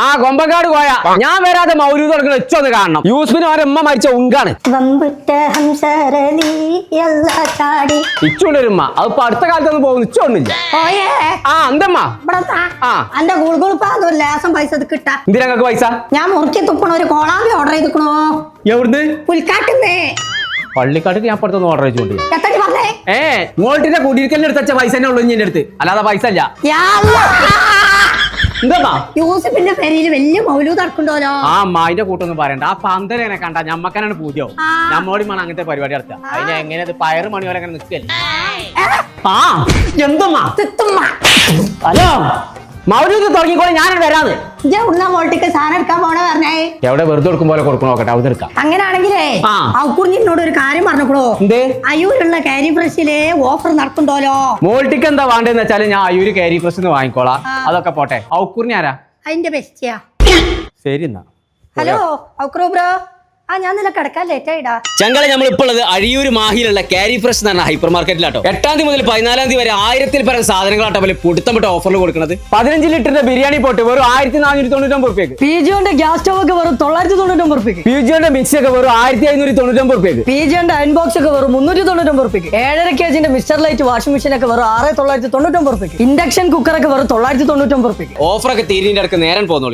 ആ കൊമ്പങ്കാട് പോയ ഞാൻ വരാതെ മൗലൂദ് തുടങ്ങുന്ന വെച്ചൊന്ന് കാണണം. യൂസ്ഫിന് അവരെ ഉമ്മ മരിച്ച ഉങ്കാണ്. ഇച്ചുണ്ടൊരുമ്മ അതിപ്പോ അടുത്ത കാലത്തൊന്നും പോകുന്നു ഇച്ചോണ്ടില്ല. ആ എന്തമ്മ പൈസ കിട്ടാ എന്തിനൊക്കെ പൈസ? ഞാൻ മുറുക്കി തുപ്പണ ഒരു കോളാമ്പി ഓർഡർ ചെയ്തിക്കണോ. എവിടുന്ന്? പുൽക്കാട്ടുന്നേ. പള്ളിക്കാട്ടിൽ ഞാൻ പുറത്തൊന്ന് ഓർഡർ ചെയ്തോണ്ട്. എത്തടി പറഞ്ഞേ? മോൾട്ടിന്റെ കുടിയിരിക്കലിന് എടുത്ത പൈസ തന്നെ ഉള്ളു എന്റെ അടുത്ത്, അല്ലാതെ പൈസ ഇല്ല. എന്താ യൂസഫിന്റെ പേരിൽ വലിയ മൗലൂദ് നടക്കണ്ടോലോ. ആ അമ്മായിന്റെ കൂട്ടൊന്നും പറയണ്ട. ആ പന്തലെന്നെ കണ്ട ഞമ്മക്കനാണ് പൂജ്യവും. നമ്മോടി വേണം അങ്ങനത്തെ പരിപാടി നടത്തുക. അതിന് എങ്ങനെ പയറ് മണി പോലെ അങ്ങനെ നിൽക്കല്ലേ? ആ എന്തമ്മാ ഹലോ മൗലൂദ് തുടങ്ങിക്കോളെ, ഞാനത് വരാന്ന്. മോൾട്ടിക്ക് സാധനം എടുക്കാൻ പോണ പറഞ്ഞേ. എവിടെ വെറുതെ എടുക്കും പോലെ കൊടുക്കണോ നോക്കട്ടെ, അവിടെ എടുക്കാം. അങ്ങനെയാണെങ്കിലേ ഔക്കുറിഞ്ഞിനോട് ഒരു കാര്യം പറഞ്ഞോളൂ. അയ്യൂരുള്ള കാരി ഫ്രഷില് ഓഫർ നടക്കുന്നുണ്ടോലോ. മോൾട്ടിക്ക് എന്താ വേണ്ടെന്ന് വെച്ചാല് ഞാൻ അയ്യൂര് കാരി ഫ്രഷ് വാങ്ങിക്കോളാം. അതൊക്കെ പോട്ടെ. ഔക്കുറിഞ്ഞി ആരാ? അതിന്റെ ബെസ്റ്റിയാ. ശരി എന്നാ. ഹലോ ഔക്രോ ബ്രോ. ഞാൻ നില കിടക്കാൻ ലേറ്റ് ആയിടാ. ചങ്കള നമ്മൾ ഇപ്പോൾ ഉള്ളത് അഴിയൂർ മാഹിയിലുള്ള കാരി ഫ്രഷ് എന്ന് പറഞ്ഞ ഹൈപ്പർ മാർക്കറ്റിലാട്ടോ. 8-ാം തീയതി മുതൽ 14-ാം തീയതി വരെ 1000-ൽ പരം സാധനങ്ങളാട്ടോ പോലെ പുടുത്തപ്പെട്ട ഓഫറിൽ കൊടുക്കുന്നത്. 15 ലിറ്ററിന്റെ ബിരിയാണി പോട്ട് വെറും 1499 രൂപയ്ക്ക്. പിജിയുടെ ഗ്യാസ് സ്റ്റവ് ഒക്കെ വെറും 999 രൂപയ്ക്ക്. പിജിയുടെ മിക്സി ഒക്കെ വെറും 1599 രൂപയ്ക്ക്. പിജിയുടെ അയൺ ബോക്സ് ഒക്കെ വെറും 399 രൂപയ്ക്ക്. 7.5 kg mister light washing machine ഒക്കെ വെറും 6999 രൂപയ്ക്ക്. ഇൻഡക്ഷൻ കുക്കർ ഒക്കെ വെറും 999 രൂപയ്ക്ക്. ഓഫറൊക്കെ തീരിന്റെ അടുക്ക് നേരം പോകുന്നു.